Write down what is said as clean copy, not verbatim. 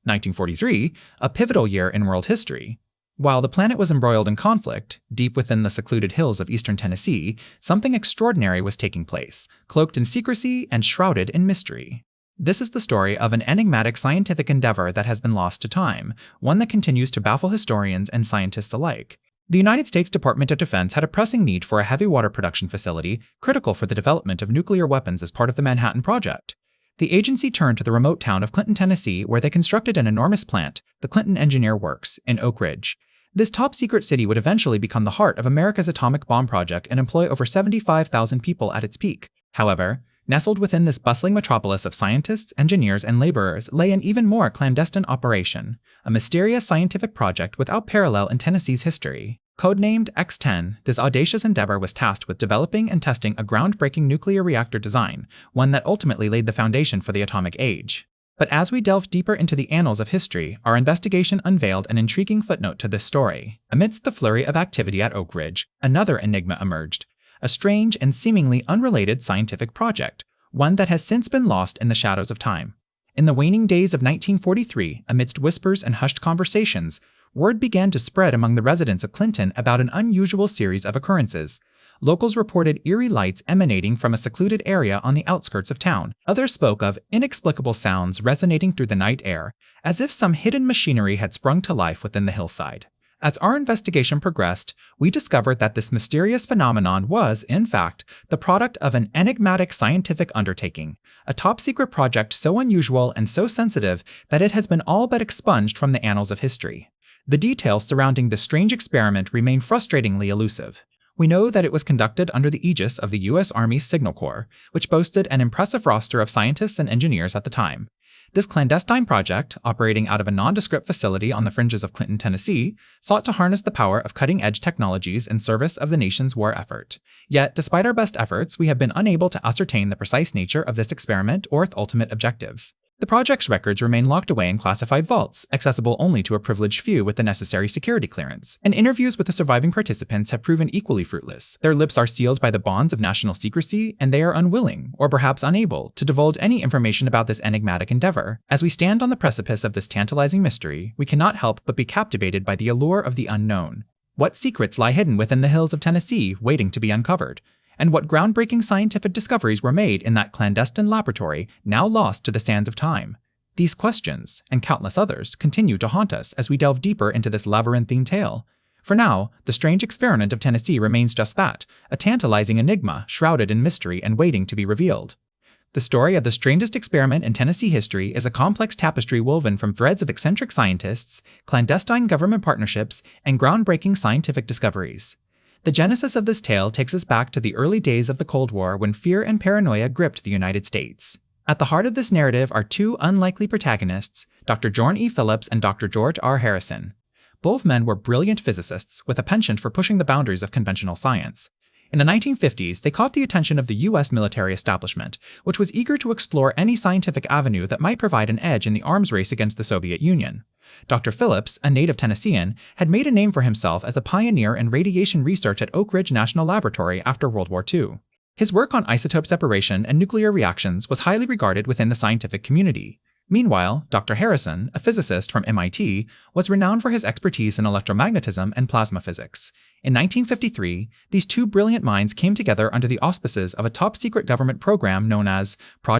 1943, a pivotal year in world history. While the planet was embroiled in conflict, deep within the secluded hills of eastern Tennessee, something extraordinary was taking place, cloaked in secrecy and shrouded in mystery. This is the story of an enigmatic scientific endeavor that has been lost to time, one that continues to baffle historians and scientists alike. The United States Department of Defense had a pressing need for a heavy water production facility critical for the development of nuclear weapons as part of the Manhattan Project. The agency turned to the remote town of Clinton, Tennessee, where they constructed an enormous plant, the Clinton Engineer Works, in Oak Ridge. This top-secret city would eventually become the heart of America's atomic bomb project and employ over 75,000 people at its peak. However, nestled within this bustling metropolis of scientists, engineers, and laborers lay an even more clandestine operation, a mysterious scientific project without parallel in Tennessee's history. Codenamed X-10, this audacious endeavor was tasked with developing and testing a groundbreaking nuclear reactor design, one that ultimately laid the foundation for the atomic age. But as we delved deeper into the annals of history, our investigation unveiled an intriguing footnote to this story. Amidst the flurry of activity at Oak Ridge, another enigma emerged, a strange and seemingly unrelated scientific project, one that has since been lost in the shadows of time. In the waning days of 1943, amidst whispers and hushed conversations, word began to spread among the residents of Clinton about an unusual series of occurrences. Locals reported eerie lights emanating from a secluded area on the outskirts of town. Others spoke of inexplicable sounds resonating through the night air, as if some hidden machinery had sprung to life within the hillside. As our investigation progressed, we discovered that this mysterious phenomenon was, in fact, the product of an enigmatic scientific undertaking, a top-secret project so unusual and so sensitive that it has been all but expunged from the annals of history. The details surrounding this strange experiment remain frustratingly elusive. We know that it was conducted under the aegis of the U.S. Army's Signal Corps, which boasted an impressive roster of scientists and engineers at the time. This clandestine project, operating out of a nondescript facility on the fringes of Clinton, Tennessee, sought to harness the power of cutting-edge technologies in service of the nation's war effort. Yet, despite our best efforts, we have been unable to ascertain the precise nature of this experiment or its ultimate objectives. The project's records remain locked away in classified vaults, accessible only to a privileged few with the necessary security clearance. And interviews with the surviving participants have proven equally fruitless. Their lips are sealed by the bonds of national secrecy, and they are unwilling, or perhaps unable, to divulge any information about this enigmatic endeavor. As we stand on the precipice of this tantalizing mystery, we cannot help but be captivated by the allure of the unknown. What secrets lie hidden within the hills of Tennessee, waiting to be uncovered? And what groundbreaking scientific discoveries were made in that clandestine laboratory now lost to the sands of time? These questions, and countless others, continue to haunt us as we delve deeper into this labyrinthine tale. For now, the strange experiment of Tennessee remains just that, a tantalizing enigma shrouded in mystery and waiting to be revealed. The story of the strangest experiment in Tennessee history is a complex tapestry woven from threads of eccentric scientists, clandestine government partnerships, and groundbreaking scientific discoveries. The genesis of this tale takes us back to the early days of the Cold War when fear and paranoia gripped the United States. At the heart of this narrative are two unlikely protagonists, Dr. Jorn E. Phillips and Dr. George R. Harrison. Both men were brilliant physicists with a penchant for pushing the boundaries of conventional science. In the 1950s, they caught the attention of the U.S. military establishment, which was eager to explore any scientific avenue that might provide an edge in the arms race against the Soviet Union. Dr. Phillips, a native Tennessean, had made a name for himself as a pioneer in radiation research at Oak Ridge National Laboratory after World War II. His work on isotope separation and nuclear reactions was highly regarded within the scientific community. Meanwhile, Dr. Harrison, a physicist from MIT, was renowned for his expertise in electromagnetism and plasma physics. In 1953, these two brilliant minds came together under the auspices of a top-secret government program known as Project